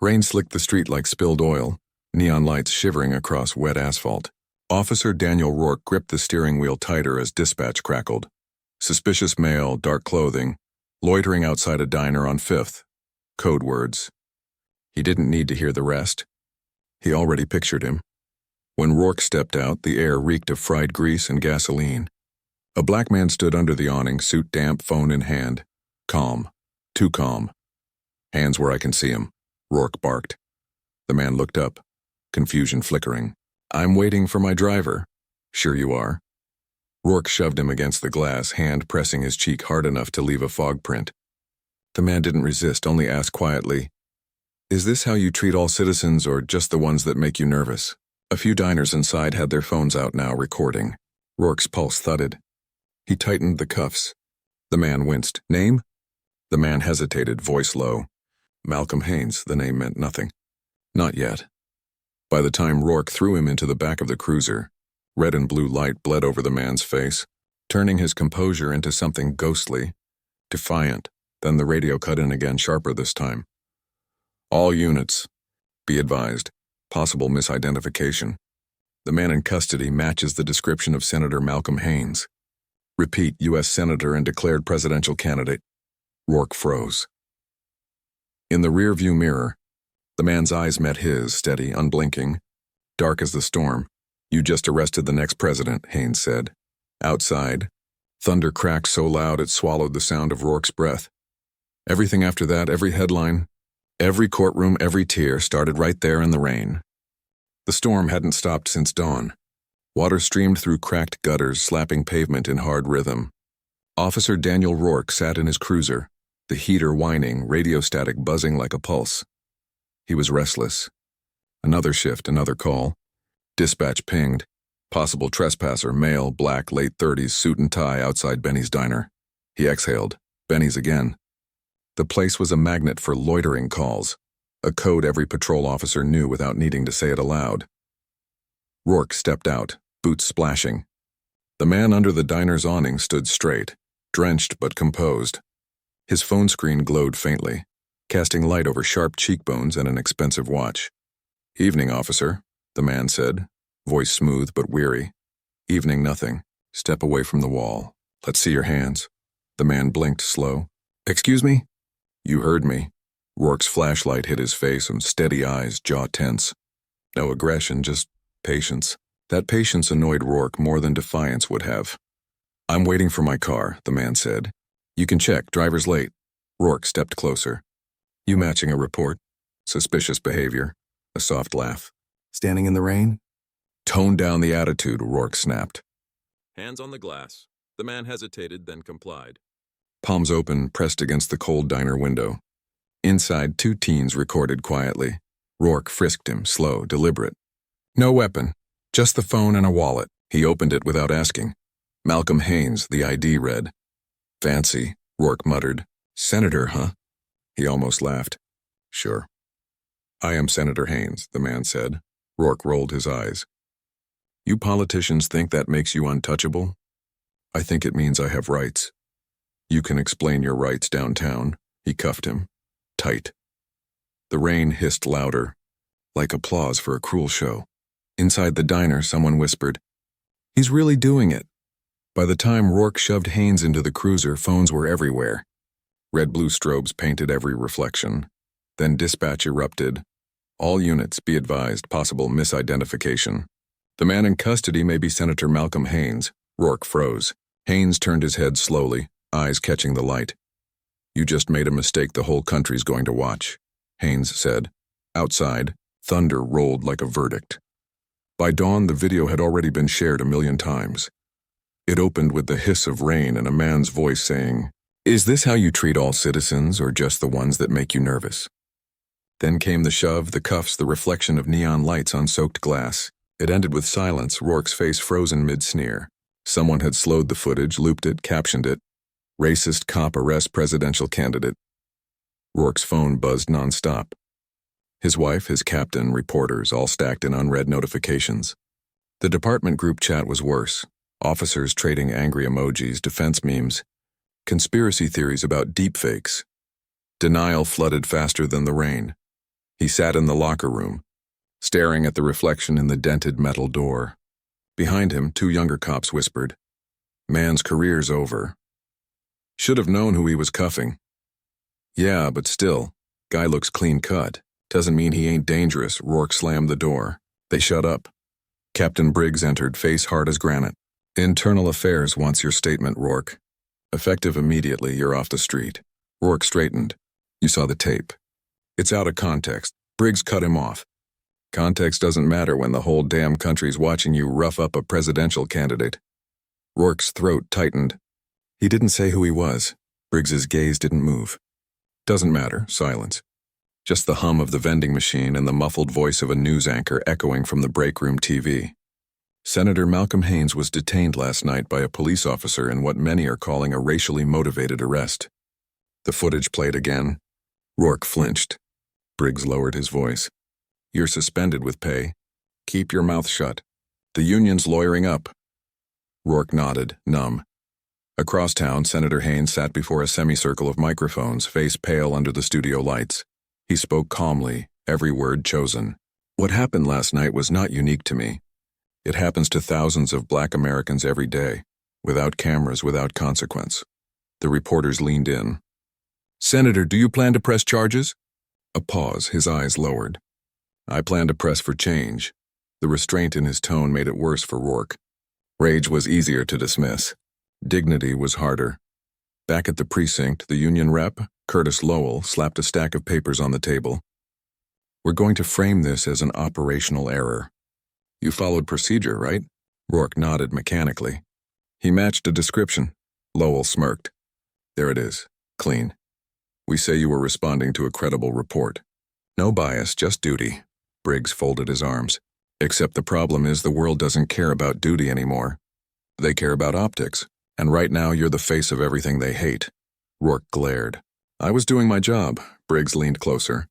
Rain slicked the street like spilled oil, neon lights shivering across wet asphalt. Officer Daniel Rourke gripped the steering wheel tighter as dispatch crackled. Suspicious male, dark clothing, loitering outside a diner on 5th. Code words. He didn't need to hear the rest. He already pictured him. When Rourke stepped out, the air reeked of fried grease and gasoline. A black man stood under the awning, suit damp, phone in hand. Calm. Too calm. Hands where I can see him, Rourke barked. The man looked up, confusion flickering. I'm waiting for my driver. Sure you are. Rourke shoved him against the glass, hand pressing his cheek hard enough to leave a fog print. The man didn't resist, only asked quietly, Is this how you treat all citizens or just the ones that make you nervous? A few diners inside had their phones out now, recording. Rourke's pulse thudded. He tightened the cuffs. The man winced. Name? The man hesitated, voice low. Malcolm Haines. The name meant nothing. Not yet. By the time Rourke threw him into the back of the cruiser, red and blue light bled over the man's face, turning his composure into something ghostly, defiant. Then the radio cut in again, sharper this time. All units. Be advised. Possible misidentification. The man in custody matches the description of Senator Malcolm Haines. Repeat, U.S. Senator and declared presidential candidate. Rourke froze. In the rear-view mirror, the man's eyes met his, steady, unblinking, dark as the storm. You just arrested the next president, Haines said. Outside, thunder cracked so loud it swallowed the sound of Rourke's breath. Everything after that, every headline, every courtroom, every tear started right there in the rain. The storm hadn't stopped since dawn. Water streamed through cracked gutters, slapping pavement in hard rhythm. Officer Daniel Rourke sat in his cruiser, the heater whining, radio static buzzing like a pulse. He was restless. Another shift, another call. Dispatch pinged. Possible trespasser, male, black, late 30s, suit and tie outside Benny's diner. He exhaled. Benny's again. The place was a magnet for loitering calls, a code every patrol officer knew without needing to say it aloud. Rourke stepped out, boots splashing. The man under the diner's awning stood straight, drenched but composed. His phone screen glowed faintly, casting light over sharp cheekbones and an expensive watch. Evening, officer, the man said, voice smooth but weary. Evening nothing. Step away from the wall. Let's see your hands. The man blinked slow. Excuse me? You heard me. Rourke's flashlight hit his face and steady eyes, jaw tense. No aggression, just patience. That patience annoyed Rourke more than defiance would have. I'm waiting for my car, the man said. You can check, driver's late. Rourke stepped closer. You matching a report? Suspicious behavior. A soft laugh. Standing in the rain? Tone down the attitude, Rourke snapped. Hands on the glass. The man hesitated, then complied. Palms open, pressed against the cold diner window. Inside, 2 teens recorded quietly. Rourke frisked him, slow, deliberate. No weapon, just the phone and a wallet. He opened it without asking. Malcolm Haines, the ID read. Fancy, Rourke muttered. Senator, huh? He almost laughed. Sure. I am Senator Haines, the man said. Rourke rolled his eyes. You politicians think that makes you untouchable? I think it means I have rights. You can explain your rights downtown. He cuffed him. Tight. The rain hissed louder, like applause for a cruel show. Inside the diner, someone whispered, He's really doing it. By the time Rourke shoved Haines into the cruiser, phones were everywhere. Red-blue strobes painted every reflection. Then dispatch erupted. All units, be advised, possible misidentification. The man in custody may be Senator Malcolm Haines. Rourke froze. Haines turned his head slowly, eyes catching the light. You just made a mistake the whole country's going to watch, Haines said. Outside, thunder rolled like a verdict. By dawn, the video had already been shared 1 million times. It opened with the hiss of rain and a man's voice saying, Is this how you treat all citizens or just the ones that make you nervous? Then came the shove, the cuffs, the reflection of neon lights on soaked glass. It ended with silence, Rourke's face frozen mid-sneer. Someone had slowed the footage, looped it, captioned it. Racist cop arrest presidential candidate. Rourke's phone buzzed nonstop. His wife, his captain, reporters, all stacked in unread notifications. The department group chat was worse. Officers trading angry emojis, defense memes, conspiracy theories about deepfakes. Denial flooded faster than the rain. He sat in the locker room, staring at the reflection in the dented metal door. Behind him, two younger cops whispered, "Man's career's over." Should have known who he was cuffing. Yeah, but still, guy looks clean cut. Doesn't mean he ain't dangerous. Rourke slammed the door. They shut up. Captain Briggs entered, face hard as granite. "Internal Affairs wants your statement, Rourke. Effective immediately, you're off the street." Rourke straightened. "You saw the tape. It's out of context." Briggs cut him off. "Context doesn't matter when the whole damn country's watching you rough up a presidential candidate." Rourke's throat tightened. He didn't say who he was. Briggs's gaze didn't move. "Doesn't matter." Silence. Just the hum of the vending machine and the muffled voice of a news anchor echoing from the break room TV. Senator Malcolm Haines was detained last night by a police officer in what many are calling a racially motivated arrest. The footage played again. Rourke flinched. Briggs lowered his voice. "You're suspended with pay. Keep your mouth shut. The union's lawyering up." Rourke nodded, numb. Across town, Senator Haines sat before a semicircle of microphones, face pale under the studio lights. He spoke calmly, every word chosen. "What happened last night was not unique to me. It happens to thousands of Black Americans every day, without cameras, without consequence." The reporters leaned in. "Senator, do you plan to press charges?" A pause, his eyes lowered. "I plan to press for change." The restraint in his tone made it worse for Rourke. Rage was easier to dismiss. Dignity was harder. Back at the precinct, the union rep, Curtis Lowell, slapped a stack of papers on the table. "We're going to frame this as an operational error." "You followed procedure, right?" Rourke nodded mechanically. He matched a description. Lowell smirked. "There it is. Clean. We say you were responding to a credible report. No bias, just duty." Briggs folded his arms. "Except the problem is the world doesn't care about duty anymore. They care about optics, and right now you're the face of everything they hate." Rourke glared. "I was doing my job." Briggs leaned closer.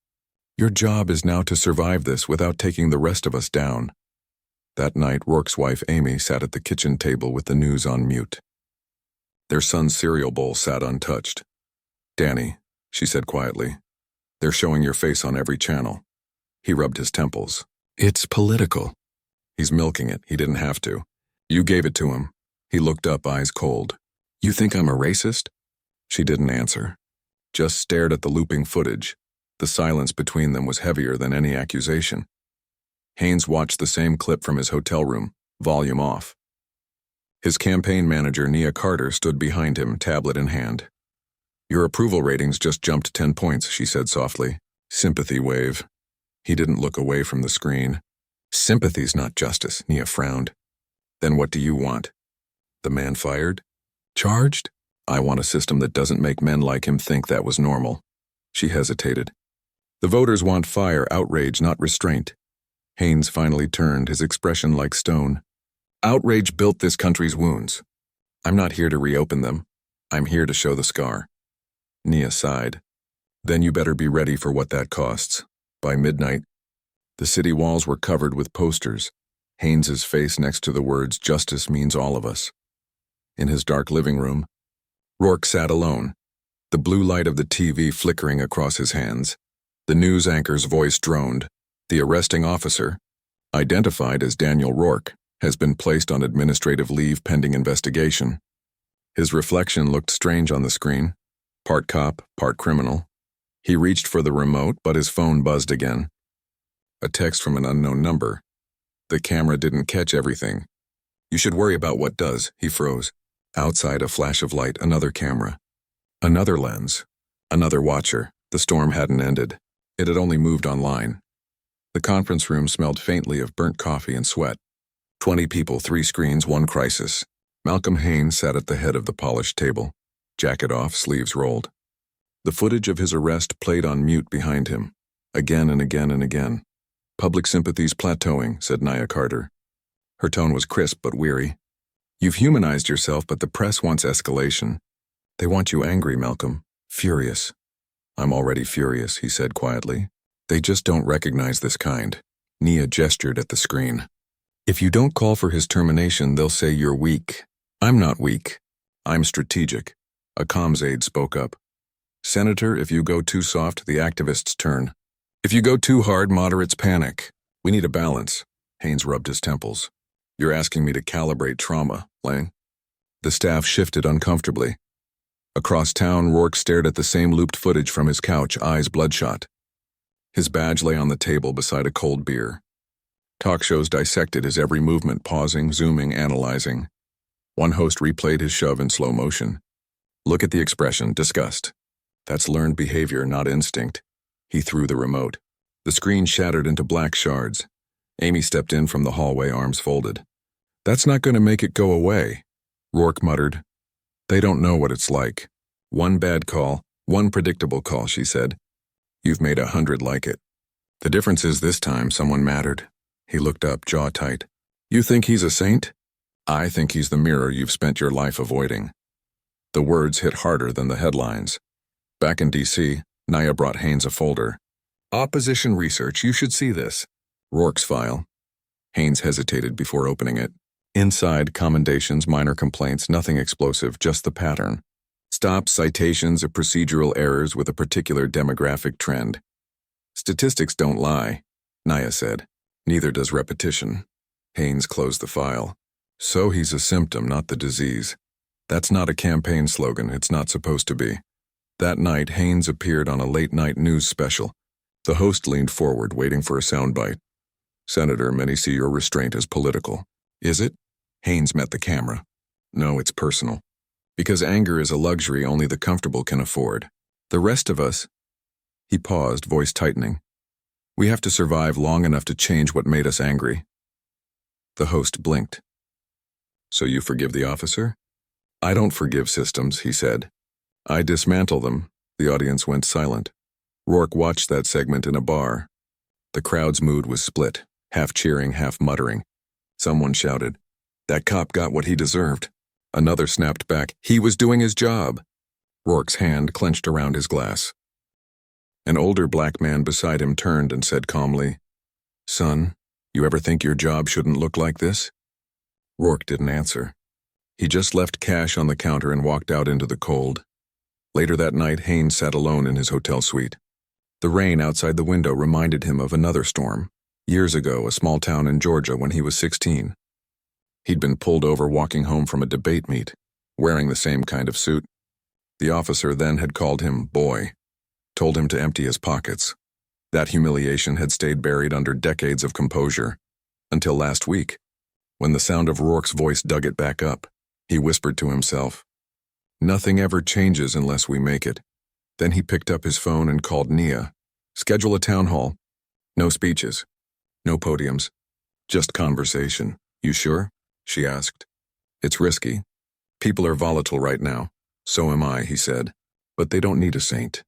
"Your job is now to survive this without taking the rest of us down." That night, Rourke's wife Amy sat at the kitchen table with the news on mute. Their son's cereal bowl sat untouched. "Danny," she said quietly, "they're showing your face on every channel." He rubbed his temples. "It's political." "He's milking it. He didn't have to. You gave it to him." He looked up, eyes cold. "You think I'm a racist?" She didn't answer, just stared at the looping footage. The silence between them was heavier than any accusation. Haines watched the same clip from his hotel room, volume off. His campaign manager, Nia Carter, stood behind him, tablet in hand. "Your approval ratings just jumped 10 points, she said softly. Sympathy wave. He didn't look away from the screen. "Sympathy's not justice," Nia frowned. "Then what do you want?" "The man fired? Charged? I want a system that doesn't make men like him think that was normal." She hesitated. "The voters want fire, outrage, not restraint." Haines finally turned, his expression like stone. "Outrage built this country's wounds. I'm not here to reopen them. I'm here to show the scar." Nia sighed. "Then you better be ready for what that costs." By midnight, the city walls were covered with posters, Haines's face next to the words, "Justice means all of us." In his dark living room, Rourke sat alone, the blue light of the TV flickering across his hands. The news anchor's voice droned. "The arresting officer, identified as Daniel Rourke, has been placed on administrative leave pending investigation." His reflection looked strange on the screen, part cop, part criminal. He reached for the remote, but his phone buzzed again. A text from an unknown number. The camera didn't catch everything. "You should worry about what does." He froze. Outside, a flash of light, another camera. Another lens. Another watcher. The storm hadn't ended. It had only moved online. The conference room smelled faintly of burnt coffee and sweat. 20 people, 3 screens, 1 crisis. Malcolm Haines sat at the head of the polished table, jacket off, sleeves rolled. The footage of his arrest played on mute behind him, again and again and again. "Public sympathy's plateauing," said Nia Carter. Her tone was crisp but weary. "You've humanized yourself, but the press wants escalation. They want you angry, Malcolm. Furious." "I'm already furious," he said quietly. "They just don't recognize this kind." Nia gestured at the screen. "If you don't call for his termination, they'll say you're weak." "I'm not weak. I'm strategic." A comms aide spoke up. "Senator, if you go too soft, the activists turn." If you go too hard, moderates panic. We need a balance. Haynes rubbed his temples. You're asking me to calibrate trauma, Lang. The staff shifted uncomfortably. Across town, Rourke stared at the same looped footage from his couch, eyes bloodshot. His badge lay on the table beside a cold beer. Talk shows dissected his every movement, pausing, zooming, analyzing. One host replayed his shove in slow motion. Look at the expression, disgust. That's learned behavior, not instinct. He threw the remote. The screen shattered into black shards. Amy stepped in from the hallway, arms folded. That's not going to make it go away, Rourke muttered. They don't know what it's like. One bad call, one predictable call, she said. You've made 100 like it. The difference is this time someone mattered. He looked up, jaw tight. You think he's a saint? I think he's the mirror you've spent your life avoiding. The words hit harder than the headlines. Back in D.C., Naya brought Haynes a folder. Opposition research, you should see this. Rourke's file. Haynes hesitated before opening it. Inside, commendations, minor complaints, nothing explosive, just the pattern. Stops, citations of procedural errors with a particular demographic trend. Statistics don't lie, Naya said. Neither does repetition. Haynes closed the file. So he's a symptom, not the disease. That's not a campaign slogan, it's not supposed to be. That night, Haynes appeared on a late-night news special. The host leaned forward, waiting for a soundbite. Senator, many see your restraint as political. Is it? Haynes met the camera. No, it's personal. Because anger is a luxury only the comfortable can afford. The rest of us... He paused, voice tightening. We have to survive long enough to change what made us angry. The host blinked. So you forgive the officer? I don't forgive systems, he said. I dismantle them. The audience went silent. Rourke watched that segment in a bar. The crowd's mood was split, half cheering, half muttering. Someone shouted, "That cop got what he deserved." Another snapped back, "He was doing his job." Rourke's hand clenched around his glass. An older black man beside him turned and said calmly, "Son, you ever think your job shouldn't look like this?" Rourke didn't answer. He just left cash on the counter and walked out into the cold. Later that night, Haynes sat alone in his hotel suite. The rain outside the window reminded him of another storm. Years ago, a small town in Georgia when he was 16. He'd been pulled over walking home from a debate meet, wearing the same kind of suit. The officer then had called him boy, told him to empty his pockets. That humiliation had stayed buried under decades of composure, until last week, when the sound of Rourke's voice dug it back up. He whispered to himself, "Nothing ever changes unless we make it." Then he picked up his phone and called Nia. "Schedule a town hall. No speeches. No podiums. Just conversation. You sure?" she asked. "It's risky. People are volatile right now. So am I," he said. "But they don't need a saint.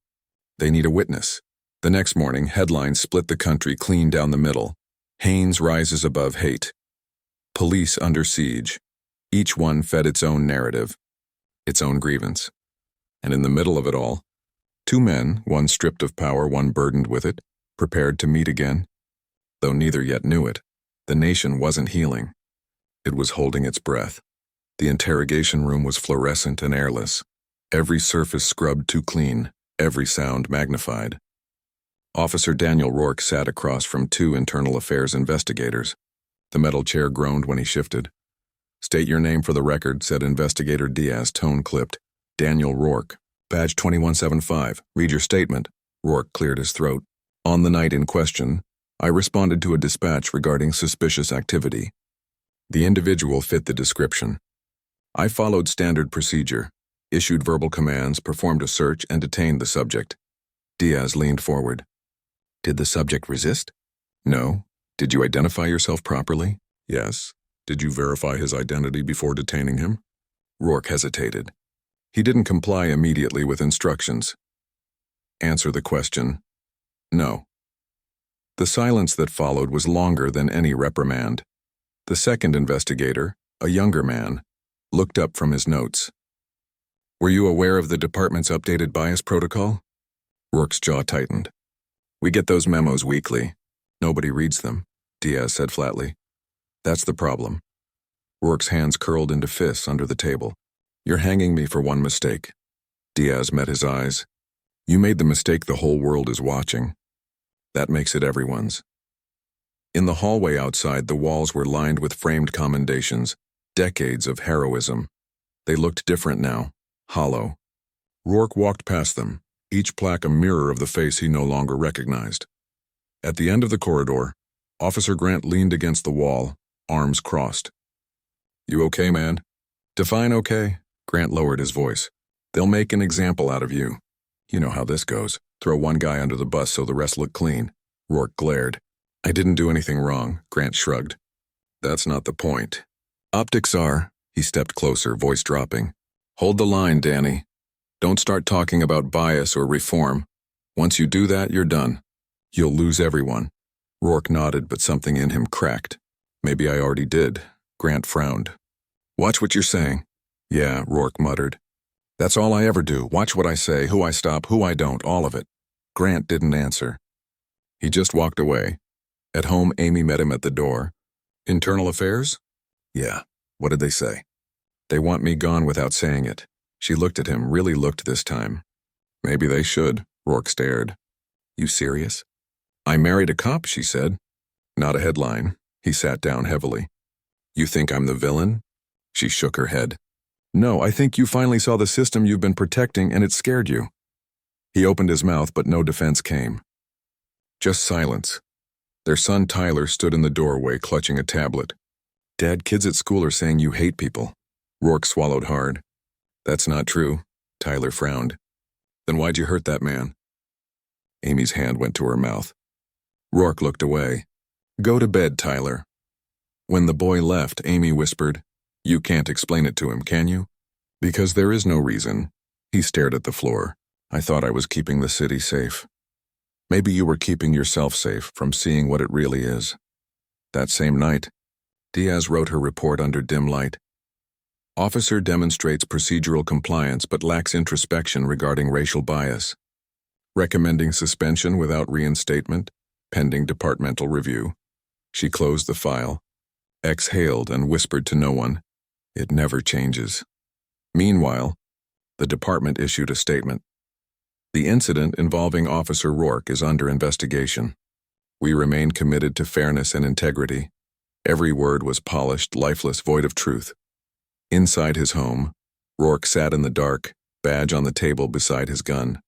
They need a witness." The next morning, headlines split the country clean down the middle. Haynes rises above hate. Police under siege. Each one fed its own narrative, its own grievance. And in the middle of it all, two men, one stripped of power, one burdened with it, prepared to meet again. Though neither yet knew it, the nation wasn't healing. It was holding its breath. The interrogation room was fluorescent and airless. Every surface scrubbed too clean, every sound magnified. Officer Daniel Rourke sat across from two internal affairs investigators. The metal chair groaned when he shifted. "State your name for the record," said Investigator Diaz, tone clipped. "Daniel Rourke. Badge 2175. Read your statement." Rourke cleared his throat. "On the night in question, I responded to a dispatch regarding suspicious activity. The individual fit the description. I followed standard procedure, issued verbal commands, performed a search, and detained the subject." Diaz leaned forward. "Did the subject resist?" "No." "Did you identify yourself properly?" "Yes." "Did you verify his identity before detaining him?" Rourke hesitated. He didn't comply immediately with instructions. "Answer the question." "No." The silence that followed was longer than any reprimand. The second investigator, a younger man, looked up from his notes. "Were you aware of the department's updated bias protocol?" Rourke's jaw tightened. "We get those memos weekly. Nobody reads them," Diaz said flatly. "That's the problem." Rourke's hands curled into fists under the table. "You're hanging me for one mistake." Diaz met his eyes. "You made the mistake the whole world is watching." That makes it everyone's. In the hallway outside, the walls were lined with framed commendations, decades of heroism. They looked different now, hollow. Rourke walked past them, each plaque a mirror of the face he no longer recognized. At the end of the corridor, Officer Grant leaned against the wall, arms crossed. "You okay, man?" "Define okay," Grant lowered his voice. "They'll make an example out of you. You know how this goes. Throw one guy under the bus so the rest look clean." Rourke glared. "I didn't do anything wrong," Grant shrugged. "That's not the point. Optics are." He stepped closer, voice dropping. "Hold the line, Danny. Don't start talking about bias or reform. Once you do that, you're done. You'll lose everyone." Rourke nodded, but something in him cracked. "Maybe I already did." Grant frowned. "Watch what you're saying." "Yeah," Rourke muttered. "That's all I ever do. Watch what I say, who I stop, who I don't, all of it." Grant didn't answer. He just walked away. At home, Amy met him at the door. "Internal affairs?" "Yeah. What did they say?" "They want me gone without saying it." She looked at him, really looked this time. "Maybe they should." Rourke stared. "You serious?" "I married a cop," she said. "Not a headline." He sat down heavily. "You think I'm the villain?" She shook her head. "No, I think you finally saw the system you've been protecting and it scared you." He opened his mouth, but no defense came. Just silence. Their son Tyler stood in the doorway, clutching a tablet. "Dad, kids at school are saying you hate people." Rourke swallowed hard. "That's not true." Tyler frowned. "Then why'd you hurt that man?" Amy's hand went to her mouth. Rourke looked away. "Go to bed, Tyler." When the boy left, Amy whispered, "You can't explain it to him, can you?" "Because there is no reason." He stared at the floor. "I thought I was keeping the city safe." "Maybe you were keeping yourself safe from seeing what it really is." That same night, Diaz wrote her report under dim light. Officer demonstrates procedural compliance but lacks introspection regarding racial bias. Recommending suspension without reinstatement, pending departmental review. She closed the file, exhaled and whispered to no one, "It never changes." Meanwhile, the department issued a statement. "The incident involving Officer Rourke is under investigation. We remain committed to fairness and integrity." Every word was polished, lifeless, void of truth. Inside his home, Rourke sat in the dark, badge on the table beside his gun.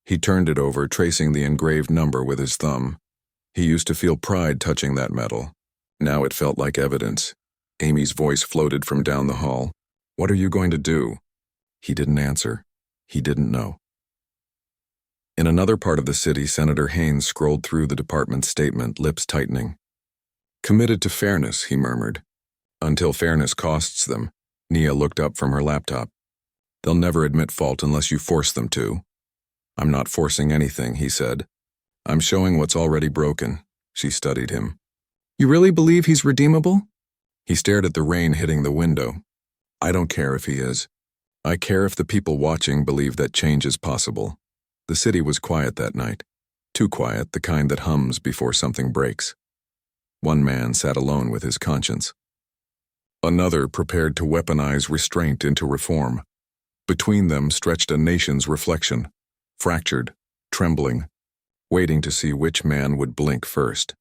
He turned it over, tracing the engraved number with his thumb. He used to feel pride touching that metal. Now it felt like evidence. Amy's voice floated from down the hall. "What are you going to do?" He didn't answer. He didn't know. In another part of the city, Senator Haynes scrolled through the department's statement, lips tightening. "Committed to fairness," he murmured. "Until fairness costs them." Nia looked up from her laptop. "They'll never admit fault unless you force them to." "I'm not forcing anything," he said. "I'm showing what's already broken." She studied him. "You really believe he's redeemable?" He stared at the rain hitting the window. "I don't care if he is. I care if the people watching believe that change is possible." The city was quiet that night. Too quiet, the kind that hums before something breaks. One man sat alone with his conscience. Another prepared to weaponize restraint into reform. Between them stretched a nation's reflection, fractured, trembling, waiting to see which man would blink first.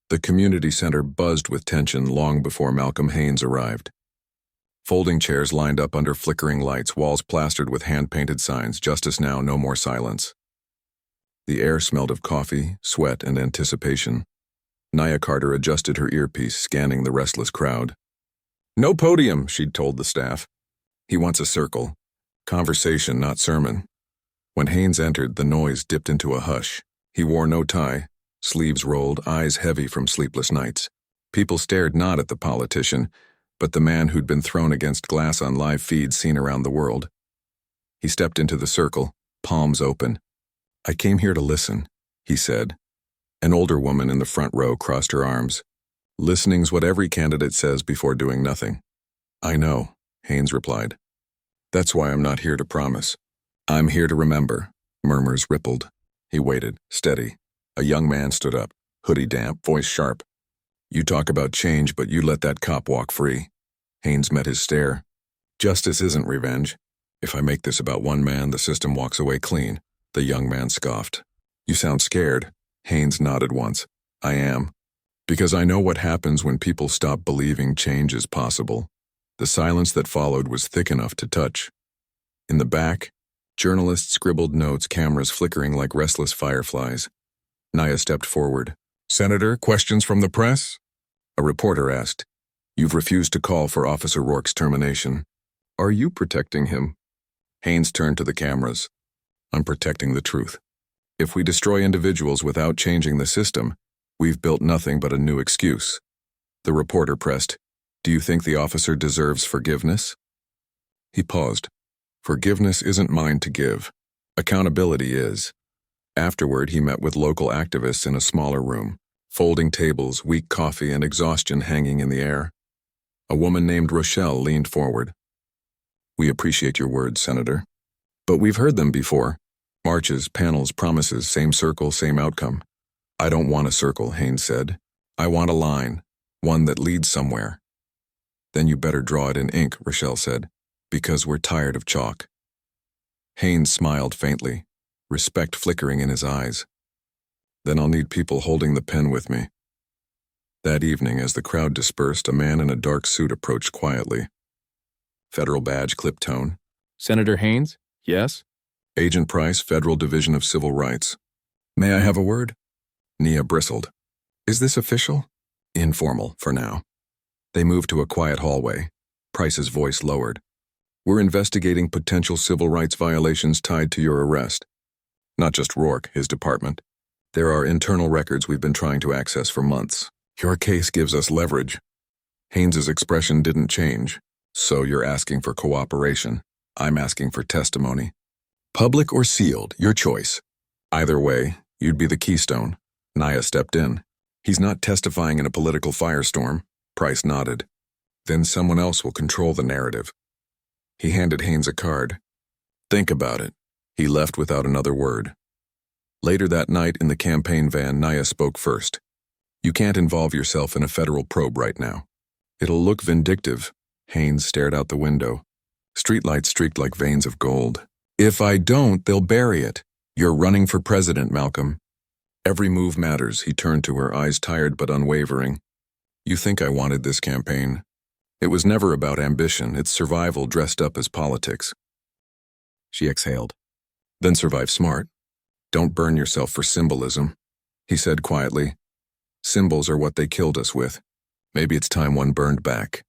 The community center buzzed with tension long before Malcolm Haynes arrived. Folding chairs lined up under flickering lights, walls plastered with hand-painted signs, "Justice now, no more silence." The air smelled of coffee, sweat, and anticipation. Nia Carter adjusted her earpiece, scanning the restless crowd. "No podium," she'd told the staff. "He wants a circle. Conversation, not sermon." When Haynes entered, the noise dipped into a hush. He wore no tie, sleeves rolled, eyes heavy from sleepless nights. People stared not at the politician, but the man who'd been thrown against glass on live feeds seen around the world. He stepped into the circle, palms open. "I came here to listen," he said. An older woman in the front row crossed her arms. "Listening's what every candidate says before doing nothing." "I know," Haynes replied. "That's why I'm not here to promise. I'm here to remember." Murmurs rippled. He waited, steady. A young man stood up, hoodie damp, voice sharp. "You talk about change, but you let that cop walk free." Haynes met his stare. "Justice isn't revenge. If I make this about one man, the system walks away clean." The young man scoffed. "You sound scared." Haynes nodded once. I am. Because I know what happens when people stop believing change is possible. The silence that followed was thick enough to touch. In the back, journalists scribbled notes, cameras flickering like restless fireflies. Naya stepped forward. Senator, questions from the press? A reporter asked. You've refused to call for Officer Rourke's termination. Are you protecting him? Haynes turned to the cameras. I'm protecting the truth. If we destroy individuals without changing the system, we've built nothing but a new excuse. The reporter pressed. Do you think the officer deserves forgiveness? He paused. Forgiveness isn't mine to give. Accountability is. Afterward, he met with local activists in a smaller room, folding tables, weak coffee, and exhaustion hanging in the air. A woman named Rochelle leaned forward. We appreciate your words, Senator. But we've heard them before. Marches, panels, promises, same circle, same outcome. I don't want a circle, Haynes said. I want a line, one that leads somewhere. Then you better draw it in ink, Rochelle said, because we're tired of chalk. Haynes smiled faintly, respect flickering in his eyes. Then I'll need people holding the pen with me. That evening, as the crowd dispersed, a man in a dark suit approached quietly. Federal badge, clipped tone. Senator Haynes? Yes? Agent Price, Federal Division of Civil Rights. May I have a word? Nia bristled. Is this official? Informal, for now. They moved to a quiet hallway. Price's voice lowered. We're investigating potential civil rights violations tied to your arrest. Not just Rourke, his department. There are internal records we've been trying to access for months. Your case gives us leverage. Haynes's expression didn't change. So you're asking for cooperation. I'm asking for testimony. Public or sealed, your choice. Either way, you'd be the keystone. Naya stepped in. He's not testifying in a political firestorm. Price nodded. Then someone else will control the narrative. He handed Haynes a card. Think about it. He left without another word. Later that night in the campaign van, Naya spoke first. You can't involve yourself in a federal probe right now. It'll look vindictive. Haynes stared out the window. Streetlights streaked like veins of gold. If I don't, they'll bury it. You're running for president, Malcolm. Every move matters. He turned to her, eyes tired but unwavering. You think I wanted this campaign? It was never about ambition. It's survival dressed up as politics. She exhaled. Then survive smart. Don't burn yourself for symbolism, he said quietly. Symbols are what they killed us with. Maybe it's time one burned back.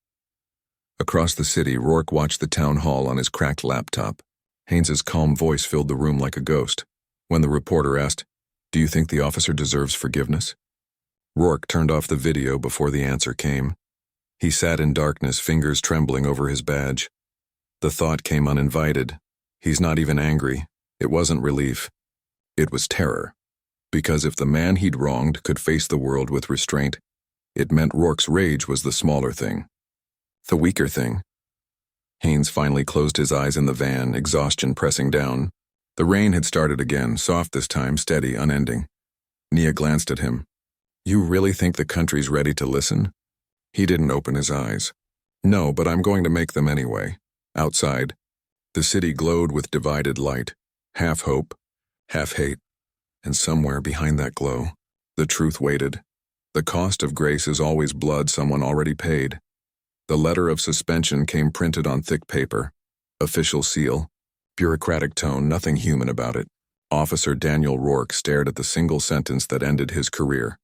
Across the city, Rourke watched the town hall on his cracked laptop. Haynes's calm voice filled the room like a ghost. When the reporter asked, Do you think the officer deserves forgiveness? Rourke turned off the video before the answer came. He sat in darkness, fingers trembling over his badge. The thought came uninvited. He's not even angry. It wasn't relief. It was terror. Because if the man he'd wronged could face the world with restraint, it meant Rourke's rage was the smaller thing. The weaker thing. Haynes finally closed his eyes in the van, exhaustion pressing down. The rain had started again, soft this time, steady, unending. Nia glanced at him. You really think the country's ready to listen? He didn't open his eyes. No, but I'm going to make them anyway. Outside, the city glowed with divided light, half hope, half hate. And somewhere behind that glow, the truth waited. The cost of grace is always blood someone already paid. The letter of suspension came printed on thick paper. Official seal. Bureaucratic tone, nothing human about it. Officer Daniel Rourke stared at the single sentence that ended his career.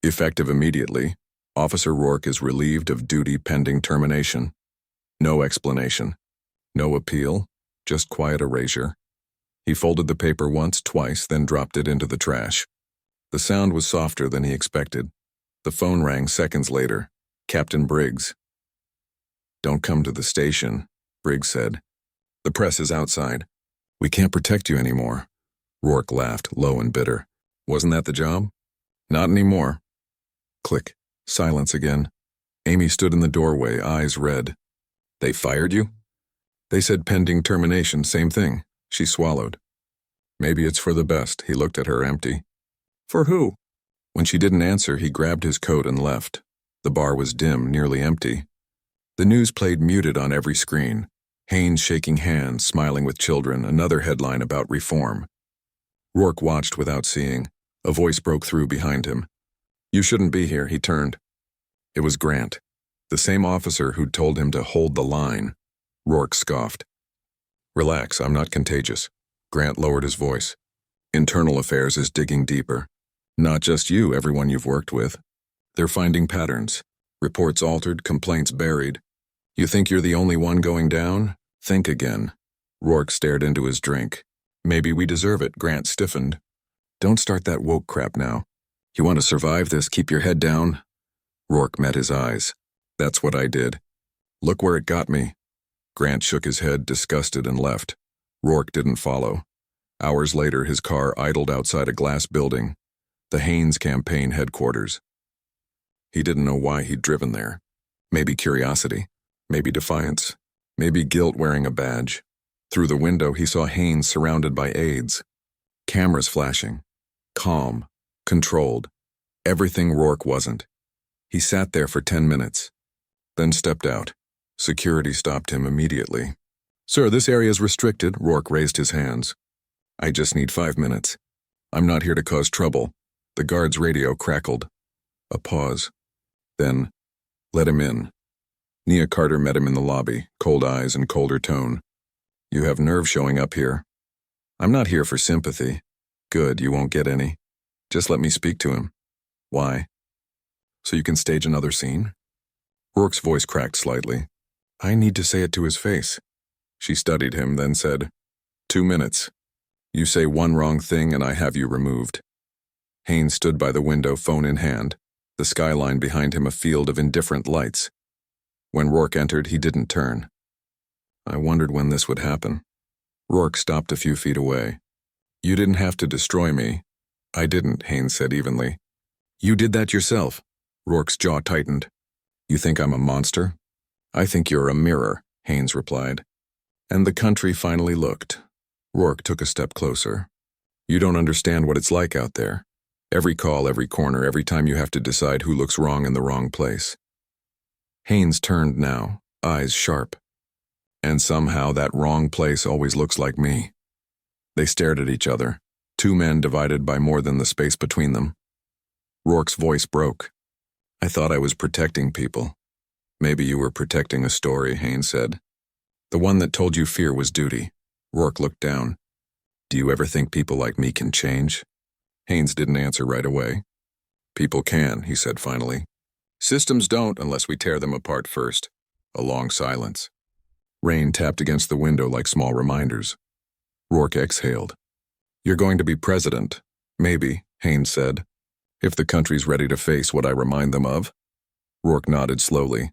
Effective immediately, Officer Rourke is relieved of duty pending termination. No explanation. No appeal, just quiet erasure. He folded the paper once, twice, then dropped it into the trash. The sound was softer than he expected. The phone rang seconds later. Captain Briggs. Don't come to the station, Briggs said. The press is outside. We can't protect you anymore. Rourke laughed, low and bitter. Wasn't that the job? Not anymore. Click. Silence again. Amy stood in the doorway, eyes red. They fired you? They said pending termination, same thing. She swallowed. Maybe it's for the best. He looked at her, empty. For who? When she didn't answer, he grabbed his coat and left. The bar was dim, nearly empty. The news played muted on every screen. Haynes shaking hands, smiling with children, another headline about reform. Rourke watched without seeing. A voice broke through behind him. "You shouldn't be here," he turned. It was Grant, the same officer who'd told him to hold the line. Rourke scoffed. "Relax, I'm not contagious." Grant lowered his voice. "Internal affairs is digging deeper. Not just you, everyone you've worked with. They're finding patterns. Reports altered, complaints buried. You think you're the only one going down? Think again." Rourke stared into his drink. "Maybe we deserve it," Grant stiffened. "Don't start that woke crap now. You want to survive this, keep your head down." Rourke met his eyes. "That's what I did. Look where it got me." Grant shook his head, disgusted, and left. Rourke didn't follow. Hours later, his car idled outside a glass building, the Haynes campaign headquarters. He didn't know why he'd driven there. Maybe curiosity, maybe defiance, maybe guilt wearing a badge. Through the window, he saw Haynes surrounded by aides. Cameras flashing. Calm. Controlled. Everything Rourke wasn't. He sat there for 10 minutes, then stepped out. Security stopped him immediately. "Sir, this area is restricted." Rourke raised his hands. "I just need 5 minutes. I'm not here to cause trouble." The guard's radio crackled. A pause. Then, "Let him in." Nia Carter met him in the lobby, cold eyes and colder tone. "You have nerve showing up here." "I'm not here for sympathy." "Good, you won't get any. Just let me speak to him." "Why?" "So you can stage another scene?" Rourke's voice cracked slightly. "I need to say it to his face." She studied him, then said, 2 minutes. You say one wrong thing and I have you removed." Haynes stood by the window, phone in hand, the skyline behind him a field of indifferent lights. When Rourke entered, he didn't turn. "I wondered when this would happen." Rourke stopped a few feet away. "You didn't have to destroy me." "I didn't," Haynes said evenly. "You did that yourself." Rourke's jaw tightened. "You think I'm a monster?" "I think you're a mirror," Haynes replied. And the country finally looked. Rourke took a step closer. "You don't understand what it's like out there. Every call, every corner, every time you have to decide who looks wrong in the wrong place." Haynes turned now, eyes sharp. "And somehow that wrong place always looks like me." They stared at each other, two men divided by more than the space between them. Rourke's voice broke. "I thought I was protecting people." "Maybe you were protecting a story," Haynes said. "The one that told you fear was duty." Rourke looked down. "Do you ever think people like me can change?" Haynes didn't answer right away. "People can," he said finally. "Systems don't unless we tear them apart first." A long silence. Rain tapped against the window like small reminders. Rourke exhaled. "You're going to be president." "Maybe," Haynes said. "If the country's ready to face what I remind them of." Rourke nodded slowly.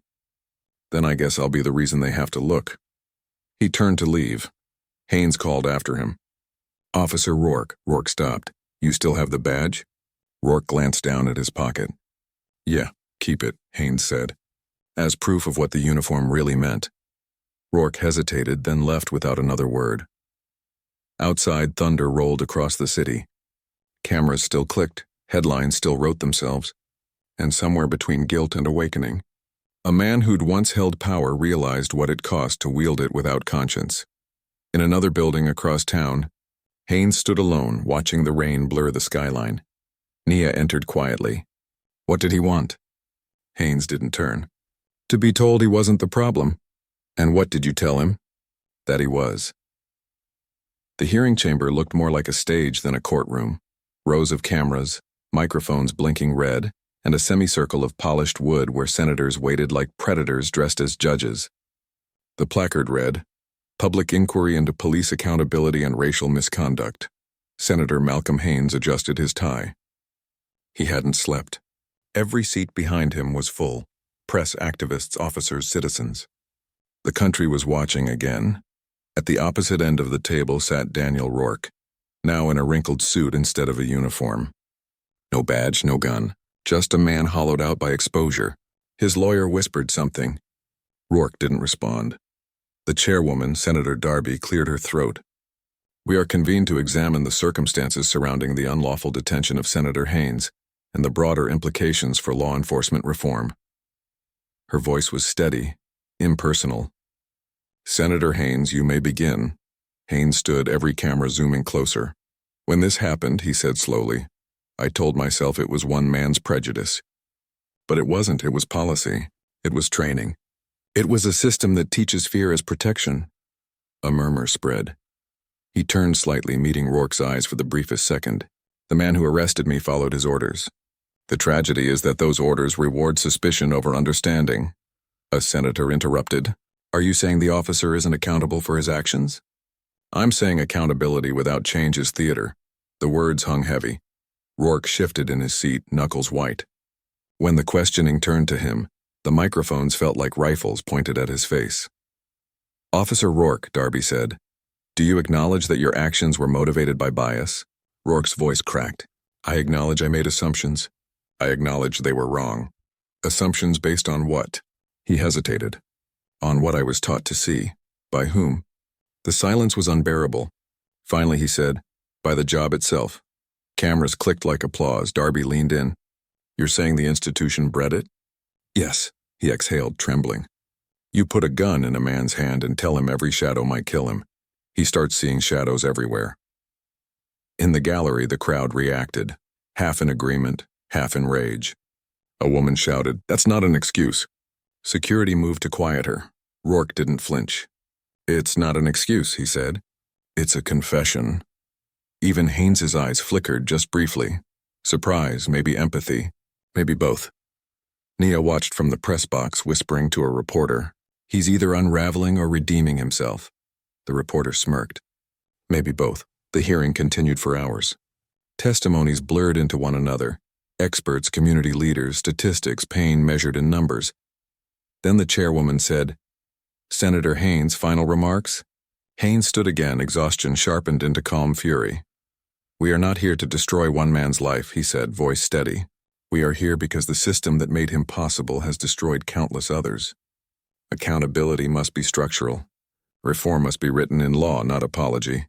"Then I guess I'll be the reason they have to look." He turned to leave. Haynes called after him. "Officer Rourke." Rourke stopped. "You still have the badge?" Rourke glanced down at his pocket. "Yeah, keep it," Haynes said, as proof of what the uniform really meant. Rourke hesitated, then left without another word. Outside, thunder rolled across the city. Cameras still clicked, headlines still wrote themselves, and somewhere between guilt and awakening, a man who'd once held power realized what it cost to wield it without conscience. In another building across town, Haynes stood alone, watching the rain blur the skyline. Nia entered quietly. What did he want? Haynes didn't turn. To be told he wasn't the problem. And what did you tell him? That he was. The hearing chamber looked more like a stage than a courtroom. Rows of cameras, microphones blinking red, and a semicircle of polished wood where senators waited like predators dressed as judges. The placard read, "Public Inquiry into Police Accountability and Racial Misconduct." Senator Malcolm Haynes adjusted his tie. He hadn't slept. Every seat behind him was full. Press, activists, officers, citizens. The country was watching again. At the opposite end of the table sat Daniel Rourke, now in a wrinkled suit instead of a uniform. No badge, no gun, just a man hollowed out by exposure. His lawyer whispered something. Rourke didn't respond. The chairwoman, Senator Darby, cleared her throat. "We are convened to examine the circumstances surrounding the unlawful detention of Senator Haynes and the broader implications for law enforcement reform." Her voice was steady, impersonal. "Senator Haynes, you may begin." Haynes stood, every camera zooming closer. "When this happened," he said slowly, I told myself it was one man's prejudice. But it wasn't, it was policy. It was training. It was a system that teaches fear as protection. A murmur spread. He turned slightly, meeting Rourke's eyes for the briefest second. The man who arrested me followed his orders. The tragedy is that those orders reward suspicion over understanding. A senator interrupted. Are you saying the officer isn't accountable for his actions? I'm saying accountability without change is theater. The words hung heavy. Rourke shifted in his seat, knuckles white. When the questioning turned to him, the microphones felt like rifles pointed at his face. Officer Rourke, Darby said, do you acknowledge that your actions were motivated by bias? Rourke's voice cracked. I acknowledge I made assumptions. I acknowledge they were wrong. Assumptions based on what? He hesitated. On what I was taught to see. By whom? The silence was unbearable. Finally he said, by the job itself. Cameras clicked like applause. Darby leaned in. You're saying the institution bred it? Yes, he exhaled, trembling. You put a gun in a man's hand and tell him every shadow might kill him. He starts seeing shadows everywhere. In the gallery, the crowd reacted, half in agreement, half in rage. A woman shouted, that's not an excuse. Security moved to quiet her. Rourke didn't flinch. It's not an excuse, he said. It's a confession. Even Haynes's eyes flickered just briefly. Surprise, maybe empathy, maybe both. Nia watched from the press box, whispering to a reporter. He's either unraveling or redeeming himself. The reporter smirked. Maybe both. The hearing continued for hours. Testimonies blurred into one another. Experts, community leaders, statistics, pain measured in numbers. Then the chairwoman said, Senator Haynes, final remarks? Haynes stood again, exhaustion sharpened into calm fury. We are not here to destroy one man's life, he said, voice steady. We are here because the system that made him possible has destroyed countless others. Accountability must be structural. Reform must be written in law, not apology.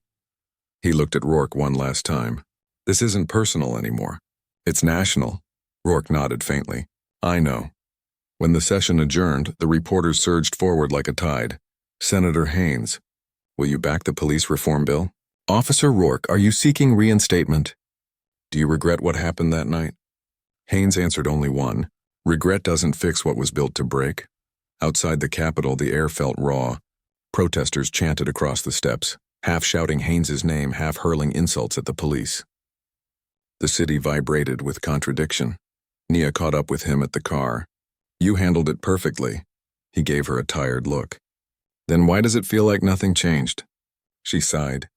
He looked at Rourke one last time. This isn't personal anymore. It's national. Rourke nodded faintly. I know. When the session adjourned, the reporters surged forward like a tide. Senator Haynes, will you back the police reform bill? Officer Rourke, are you seeking reinstatement? Do you regret what happened that night? Haynes answered only one. Regret doesn't fix what was built to break. Outside the Capitol, the air felt raw. Protesters chanted across the steps, half shouting Haynes's name, half hurling insults at the police. The city vibrated with contradiction. Nia caught up with him at the car. You handled it perfectly. He gave her a tired look. Then why does it feel like nothing changed? She sighed.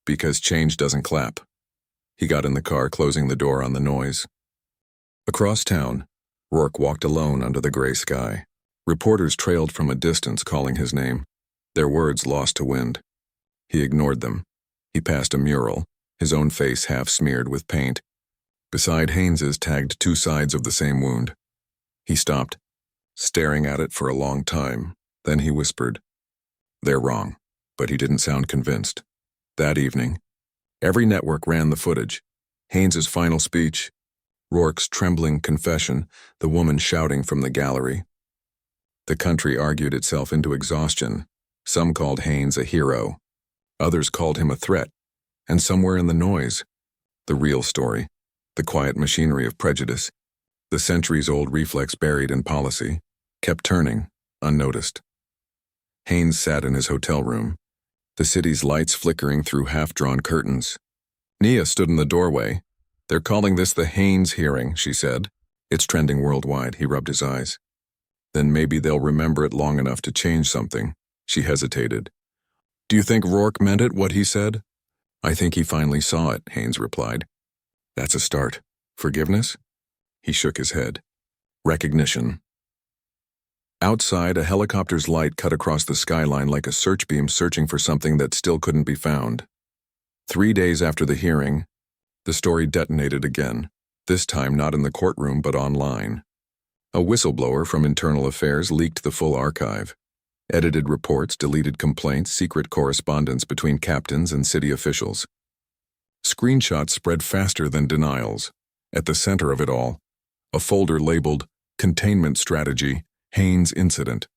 Because change doesn't clap. He got in the car, closing the door on the noise. Across town, Rourke walked alone under the gray sky. Reporters trailed from a distance, calling his name. Their words lost to wind. He ignored them. He passed a mural, his own face half smeared with paint. Beside Haynes's tagged two sides of the same wound. He stopped, staring at it for a long time. Then he whispered, They're wrong. But he didn't sound convinced. That evening, every network ran the footage. Haynes's final speech, Rourke's trembling confession, the woman shouting from the gallery. The country argued itself into exhaustion. Some called Haynes a hero. Others called him a threat. And somewhere in the noise, the real story, the quiet machinery of prejudice, the centuries-old reflex buried in policy, kept turning, unnoticed. Haynes sat in his hotel room, the city's lights flickering through half-drawn curtains. Nia stood in the doorway. They're calling this the Haynes hearing, she said. It's trending worldwide, he rubbed his eyes. Then maybe they'll remember it long enough to change something. She hesitated. Do you think Rourke meant it, what he said? I think he finally saw it, Haynes replied. That's a start. Forgiveness? He shook his head. Recognition. Outside, a helicopter's light cut across the skyline like a search beam searching for something that still couldn't be found. 3 days after the hearing, the story detonated again, this time not in the courtroom but online. A whistleblower from Internal Affairs leaked the full archive. Edited reports, deleted complaints, secret correspondence between captains and city officials. Screenshots spread faster than denials. At the center of it all, a folder labeled Containment Strategy, Haynes Incident.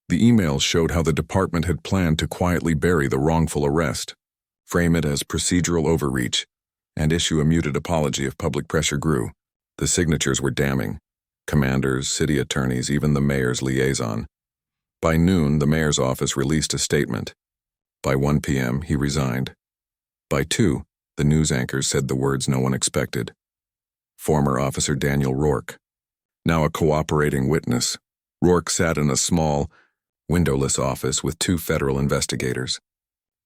The emails showed how the department had planned to quietly bury the wrongful arrest, frame it as procedural overreach, and issue a muted apology if public pressure grew. The signatures were damning. Commanders, city attorneys, even the mayor's liaison. By noon, the mayor's office released a statement. By 1 p.m., he resigned. By 2, the news anchors said the words no one expected. Former Officer Daniel Rourke. Now a cooperating witness, Rourke sat in a small, windowless office with 2 federal investigators.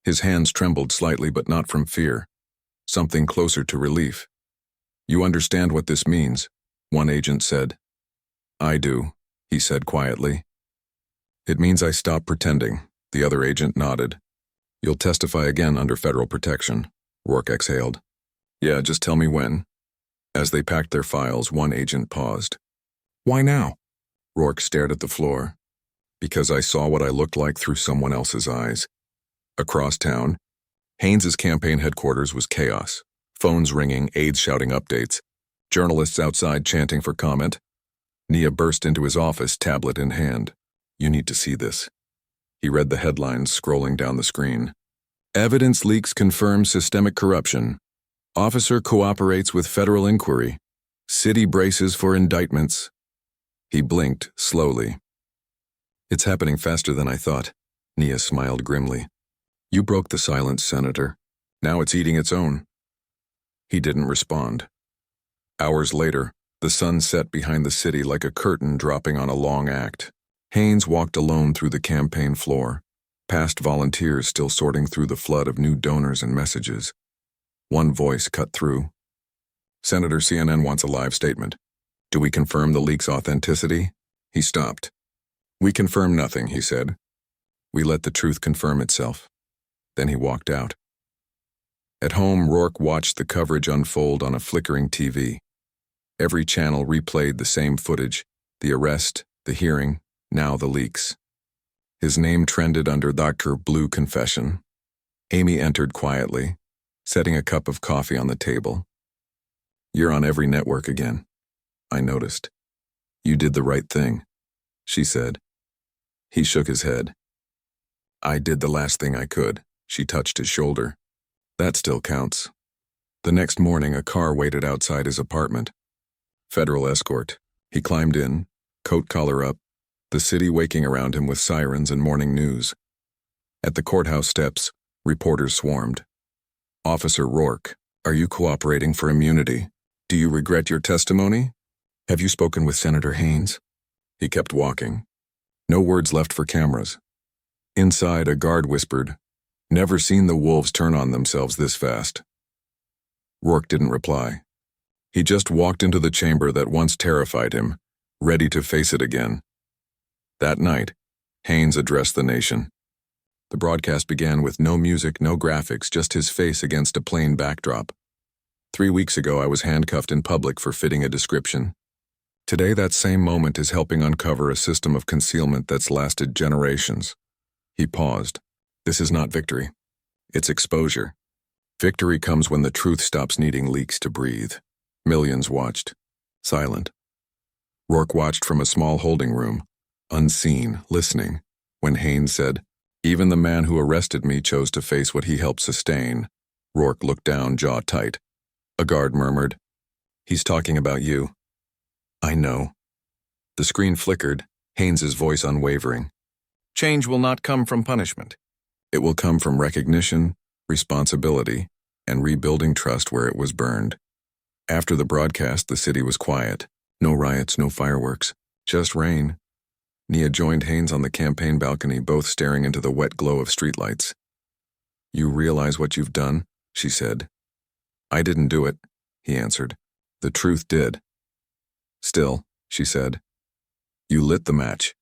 His hands trembled slightly, but not from fear. Something closer to relief. "You understand what this means," one agent said. "I do," he said quietly. "It means I stop pretending," the other agent nodded. "You'll testify again under federal protection," Rourke exhaled. "Yeah, just tell me when." As they packed their files, one agent paused. "Why now?" Rourke stared at the floor. "Because I saw what I looked like through someone else's eyes." Across town, Haynes's campaign headquarters was chaos. Phones ringing, aides shouting updates, journalists outside chanting for comment. Nia burst into his office, tablet in hand. "You need to see this." He read the headlines scrolling down the screen. "Evidence leaks confirm systemic corruption. Officer cooperates with federal inquiry. City braces for indictments." He blinked slowly. "It's happening faster than I thought." Nia smiled grimly. "You broke the silence, Senator. Now it's eating its own." He didn't respond. Hours later, the sun set behind the city like a curtain dropping on a long act. Haynes walked alone through the campaign floor, past volunteers still sorting through the flood of new donors and messages. One voice cut through. "Senator, CNN wants a live statement. Do we confirm the leak's authenticity?" He stopped. "We confirm nothing," he said. "We let the truth confirm itself." Then he walked out. At home, Rourke watched the coverage unfold on a flickering TV. Every channel replayed the same footage, the arrest, the hearing, now the leaks. His name trended under Dr. Blue Confession. Amy entered quietly, setting a cup of coffee on the table. "You're on every network again," I noticed. "You did the right thing," she said. He shook his head. "I did the last thing I could," she touched his shoulder. "That still counts." The next morning, a car waited outside his apartment. Federal escort. He climbed in, coat collar up, the city waking around him with sirens and morning news. At the courthouse steps, reporters swarmed. "Officer Rourke, are you cooperating for immunity? Do you regret your testimony? Have you spoken with Senator Haynes?" He kept walking. No words left for cameras. Inside, a guard whispered, "Never seen the wolves turn on themselves this fast." Rourke didn't reply. He just walked into the chamber that once terrified him, ready to face it again. That night, Haynes addressed the nation. The broadcast began with no music, no graphics, just his face against a plain backdrop. 3 weeks ago, I was handcuffed in public for fitting a description. Today, that same moment is helping uncover a system of concealment that's lasted generations. He paused. This is not victory. It's exposure. Victory comes when the truth stops needing leaks to breathe. Millions watched, silent. Rourke watched from a small holding room, unseen, listening, when Haynes said, "Even the man who arrested me chose to face what he helped sustain." Rourke looked down, jaw tight. A guard murmured, "He's talking about you." "I know." The screen flickered, Haynes's voice unwavering. "Change will not come from punishment. It will come from recognition, responsibility, and rebuilding trust where it was burned." After the broadcast, the city was quiet. No riots, no fireworks, just rain. Nia joined Haynes on the campaign balcony, both staring into the wet glow of streetlights. "You realize what you've done?" she said. "I didn't do it," he answered. "The truth did." "Still," she said, "you lit the match."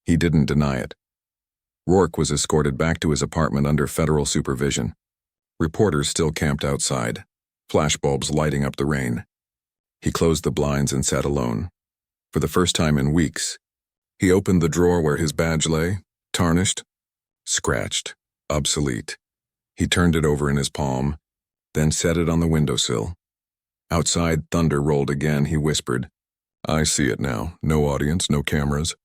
He didn't deny it. Rourke was escorted back to his apartment under federal supervision. Reporters still camped outside, flashbulbs lighting up the rain. He closed the blinds and sat alone. For the first time in weeks, he opened the drawer where his badge lay, tarnished, scratched, obsolete. He turned it over in his palm, then set it on the windowsill. Outside, thunder rolled again. He whispered, "I see it now. No audience, no cameras.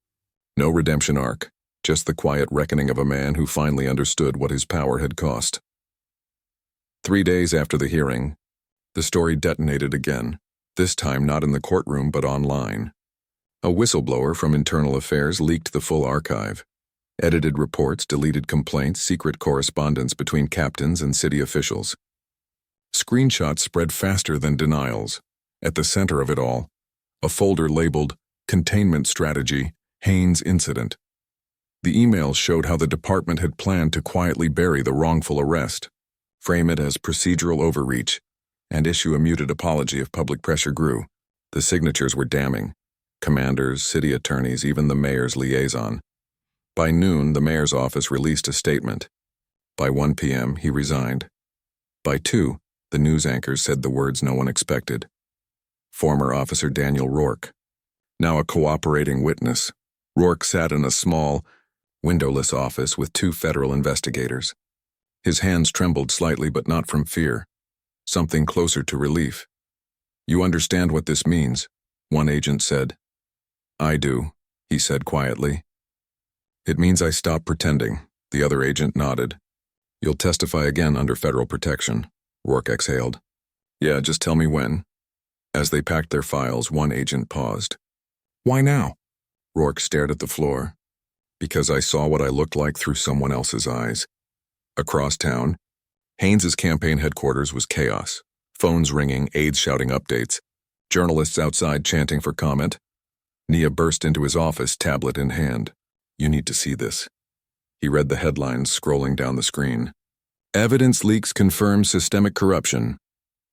No redemption arc. Just the quiet reckoning of a man who finally understood what his power had cost." 3 days after the hearing, The story detonated again, this time not in the courtroom but online. A whistleblower from Internal Affairs leaked the full archive. Edited reports, deleted complaints, secret correspondence between captains and city officials. Screenshots spread faster than denials. At the center of it all, a folder labeled Containment Strategy, Haynes Incident. The emails showed how the department had planned to quietly bury the wrongful arrest, frame it as procedural overreach, and issue a muted apology if public pressure grew. The signatures were damning. Commanders, city attorneys, even the mayor's liaison. By noon, the mayor's office released a statement. By 1 p.m., he resigned. By 2, the news anchors said the words no one expected. Former Officer Daniel Rourke. Now a cooperating witness. Rourke sat in a small, windowless office with 2 federal investigators. His hands trembled slightly, but not from fear. Something closer to relief. "You understand what this means," one agent said. "I do," he said quietly. "It means I stop pretending," the other agent nodded. "You'll testify again under federal protection," Rourke exhaled. "Yeah, just tell me when." As they packed their files, one agent paused. "Why now?" Rourke stared at the floor. "Because I saw what I looked like through someone else's eyes." Across town, Haynes's campaign headquarters was chaos. Phones ringing, aides shouting updates, journalists outside chanting for comment. Nia burst into his office, tablet in hand. "You need to see this." He read the headlines scrolling down the screen. "Evidence leaks confirm systemic corruption.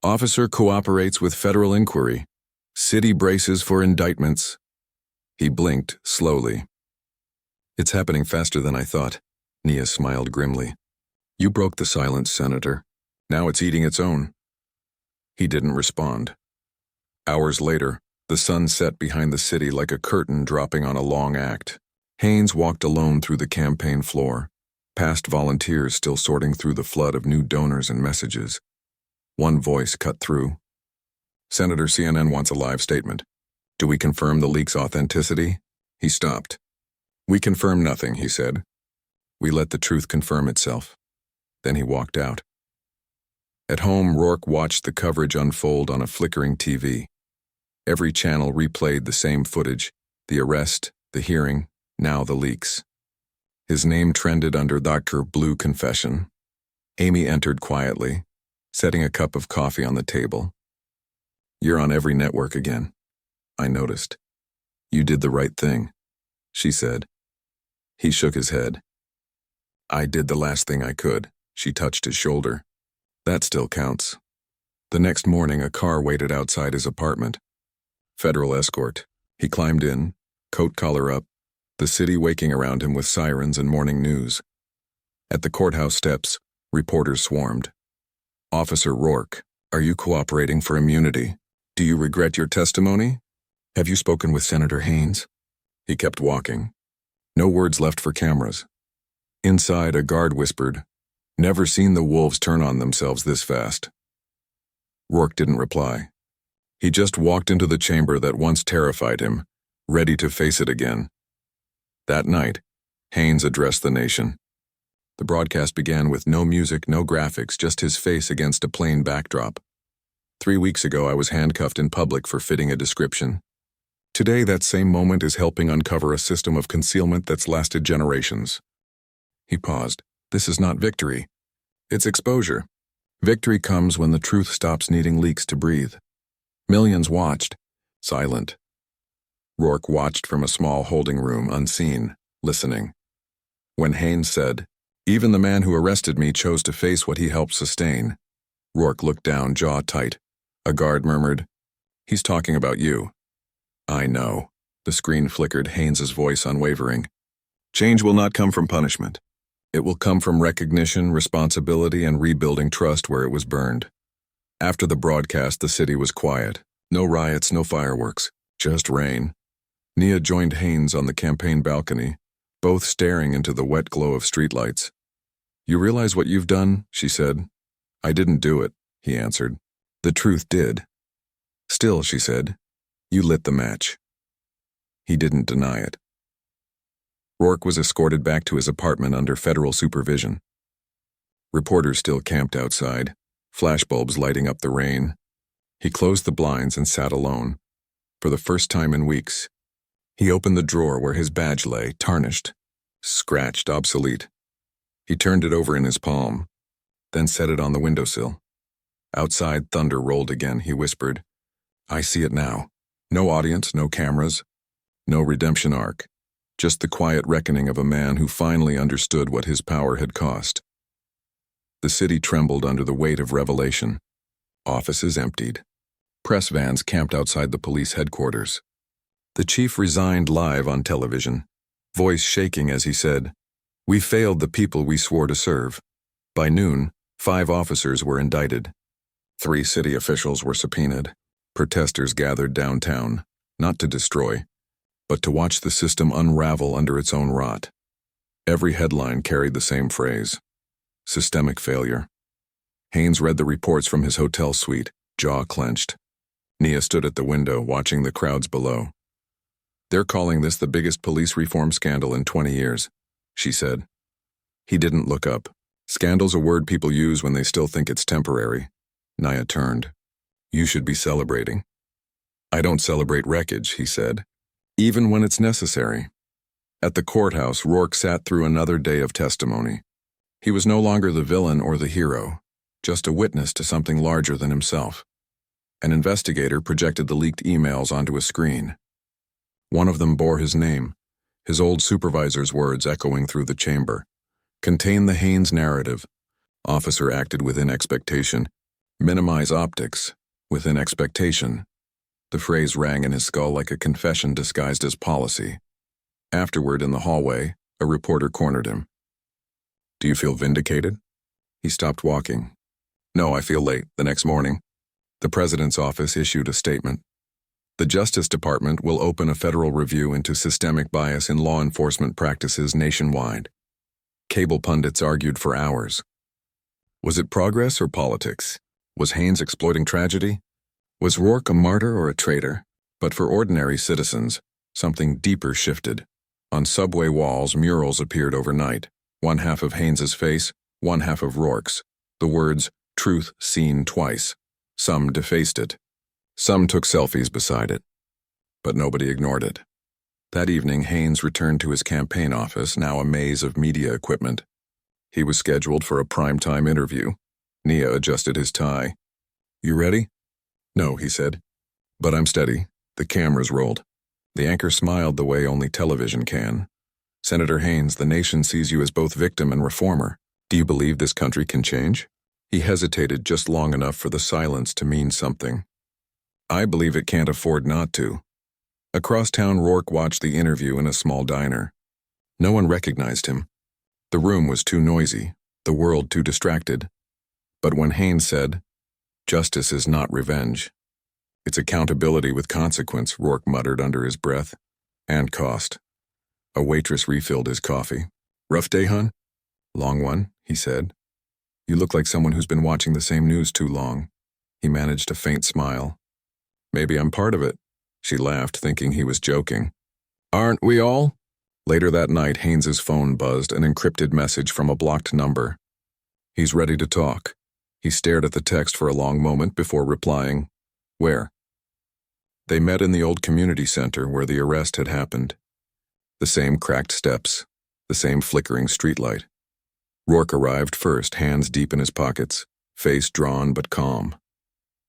Officer cooperates with federal inquiry. City braces for indictments." He blinked slowly. "It's happening faster than I thought." Nia smiled grimly. "You broke the silence, Senator. Now it's eating its own." He didn't respond. Hours later, the sun set behind the city like a curtain dropping on a long act. Haynes walked alone through the campaign floor, past volunteers still sorting through the flood of new donors and messages. One voice cut through. "Senator, CNN wants a live statement. Do we confirm the leak's authenticity?" He stopped. "We confirm nothing," he said. "We let the truth confirm itself." Then he walked out. At home, Rourke watched the coverage unfold on a flickering TV. Every channel replayed the same footage, the arrest, the hearing, now the leaks. His name trended under Dr. Blue Confession. Amy entered quietly, setting a cup of coffee on the table. "You're on every network again," I noticed. "You did the right thing," she said. He shook his head. "I did the last thing I could," she touched his shoulder. "That still counts." The next morning, a car waited outside his apartment. Federal escort. He climbed in, coat collar up, the city waking around him with sirens and morning news. At the courthouse steps, reporters swarmed. "Officer Rourke, are you cooperating for immunity? Do you regret your testimony? Have you spoken with Senator Haynes?" He kept walking. No words left for cameras. Inside, a guard whispered, "Never seen the wolves turn on themselves this fast." Rourke didn't reply. He just walked into the chamber that once terrified him, ready to face it again. That night, Haynes addressed the nation. The broadcast began with no music, no graphics, just his face against a plain backdrop. 3 weeks ago, I was handcuffed in public for fitting a description. Today, that same moment is helping uncover a system of concealment that's lasted generations. He paused. This is not victory. It's exposure. Victory comes when the truth stops needing leaks to breathe. Millions watched, silent. Rourke watched from a small holding room, unseen, listening. When Haynes said, "Even the man who arrested me chose to face what he helped sustain," Rourke looked down, jaw tight. A guard murmured, "He's talking about you." "I know." The screen flickered, Haynes's voice unwavering. "Change will not come from punishment. It will come from recognition, responsibility, and rebuilding trust where it was burned." After the broadcast, the city was quiet. No riots, no fireworks, just rain. Nia joined Haynes on the campaign balcony, both staring into the wet glow of streetlights. "You realize what you've done?" she said. "I didn't do it," he answered. "The truth did." "Still," she said, "you lit the match." He didn't deny it. Rourke was escorted back to his apartment under federal supervision. Reporters still camped outside, flashbulbs lighting up the rain. He closed the blinds and sat alone. For the first time in weeks, he opened the drawer where his badge lay, tarnished, scratched, obsolete. He turned it over in his palm, then set it on the windowsill. Outside, thunder rolled again. He whispered, "I see it now. No audience, no cameras, no redemption arc. Just the quiet reckoning of a man who finally understood what his power had cost." The city trembled under the weight of revelation. Offices emptied. Press vans camped outside the police headquarters. The chief resigned live on television, voice shaking as he said, "We failed the people we swore to serve." By noon, 5 officers were indicted. 3 city officials were subpoenaed. Protesters gathered downtown, not to destroy, but to watch the system unravel under its own rot. Every headline carried the same phrase: systemic failure. Haynes read the reports from his hotel suite, jaw clenched. Nia stood at the window, watching the crowds below. "They're calling this the biggest police reform scandal in 20 years, she said. He didn't look up. Scandal's a word people use when they still think it's temporary. Nia turned. "You should be celebrating." "I don't celebrate wreckage," he said, "even when it's necessary." At the courthouse, Rourke sat through another day of testimony. He was no longer the villain or the hero, just a witness to something larger than himself. An investigator projected the leaked emails onto a screen. One of them bore his name, his old supervisor's words echoing through the chamber. "Contain the Haynes narrative. Officer acted within expectation. Minimize optics. Within expectation." The phrase rang in his skull like a confession disguised as policy. Afterward, in the hallway, a reporter cornered him. "Do you feel vindicated?" He stopped walking. "No, I feel late." The next morning, the president's office issued a statement. The Justice Department will open a federal review into systemic bias in law enforcement practices nationwide. Cable pundits argued for hours. Was it progress or politics? Was Haynes exploiting tragedy? Was Rourke a martyr or a traitor? But for ordinary citizens, something deeper shifted. On subway walls, murals appeared overnight. One half of Haynes's face, one half of Rourke's. The words, "Truth seen twice." Some defaced it. Some took selfies beside it. But nobody ignored it. That evening, Haynes returned to his campaign office, now a maze of media equipment. He was scheduled for a primetime interview. Nia adjusted his tie. "You ready?" "No," he said. "But I'm steady." The cameras rolled. The anchor smiled the way only television can. "Senator Haynes, the nation sees you as both victim and reformer. Do you believe this country can change?" He hesitated just long enough for the silence to mean something. "I believe it can't afford not to." Across town, Rourke watched the interview in a small diner. No one recognized him. The room was too noisy, the world too distracted. But when Haynes said, "Justice is not revenge. It's accountability with consequence," Rourke muttered under his breath. "And cost." A waitress refilled his coffee. "Rough day, hun?" "Long one," he said. "You look like someone who's been watching the same news too long." He managed a faint smile. "Maybe I'm part of it." She laughed, thinking he was joking. "Aren't we all?" Later that night, Haynes's phone buzzed, an encrypted message from a blocked number. "He's ready to talk." He stared at the text for a long moment before replying, "Where?" They met in the old community center where the arrest had happened. The same cracked steps, the same flickering streetlight. Rourke arrived first, hands deep in his pockets, face drawn but calm.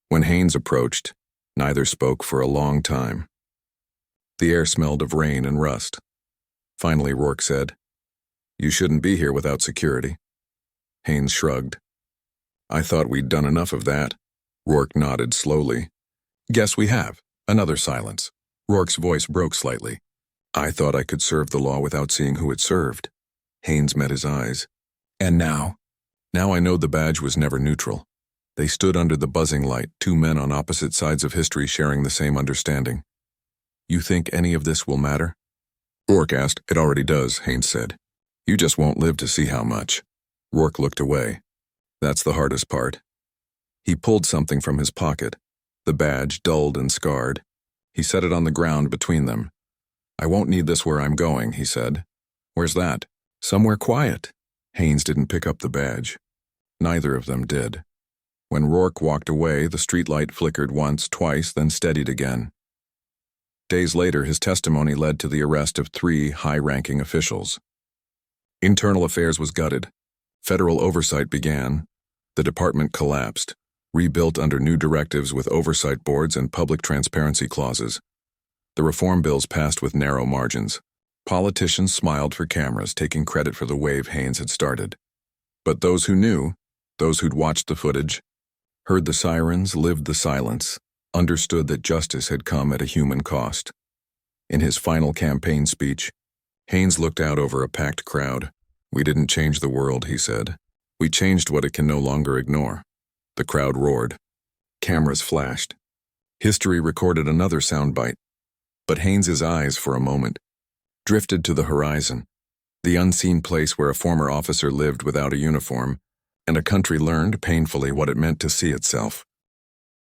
When Haynes approached, neither spoke for a long time. The air smelled of rain and rust. Finally, Rourke said, "You shouldn't be here without security." Haynes shrugged. "I thought we'd done enough of that." Rourke nodded slowly. "Guess we have." Another silence. Rourke's voice broke slightly. "I thought I could serve the law without seeing who it served." Haynes met his eyes. "And now?" "Now I know the badge was never neutral." They stood under the buzzing light, 2 men on opposite sides of history sharing the same understanding. "You think any of this will matter?" Rourke asked. "It already does," Haynes said. "You just won't live to see how much." Rourke looked away. "That's the hardest part." He pulled something from his pocket, the badge dulled and scarred. He set it on the ground between them. "I won't need this where I'm going," he said. "Where's that?" "Somewhere quiet." Haynes didn't pick up the badge. Neither of them did. When Rourke walked away, the streetlight flickered once, twice, then steadied again. Days later, his testimony led to the arrest of 3 high-ranking officials. Internal affairs was gutted. Federal oversight began. The department collapsed, rebuilt under new directives with oversight boards and public transparency clauses. The reform bills passed with narrow margins. Politicians smiled for cameras, taking credit for the wave Haynes had started. But those who knew, those who'd watched the footage, heard the sirens, lived the silence, understood that justice had come at a human cost. In his final campaign speech, Haynes looked out over a packed crowd. "We didn't change the world," he said. "We changed what it can no longer ignore." The crowd roared. Cameras flashed. History recorded another soundbite. But Haynes's eyes, for a moment, drifted to the horizon, the unseen place where a former officer lived without a uniform, and a country learned painfully what it meant to see itself.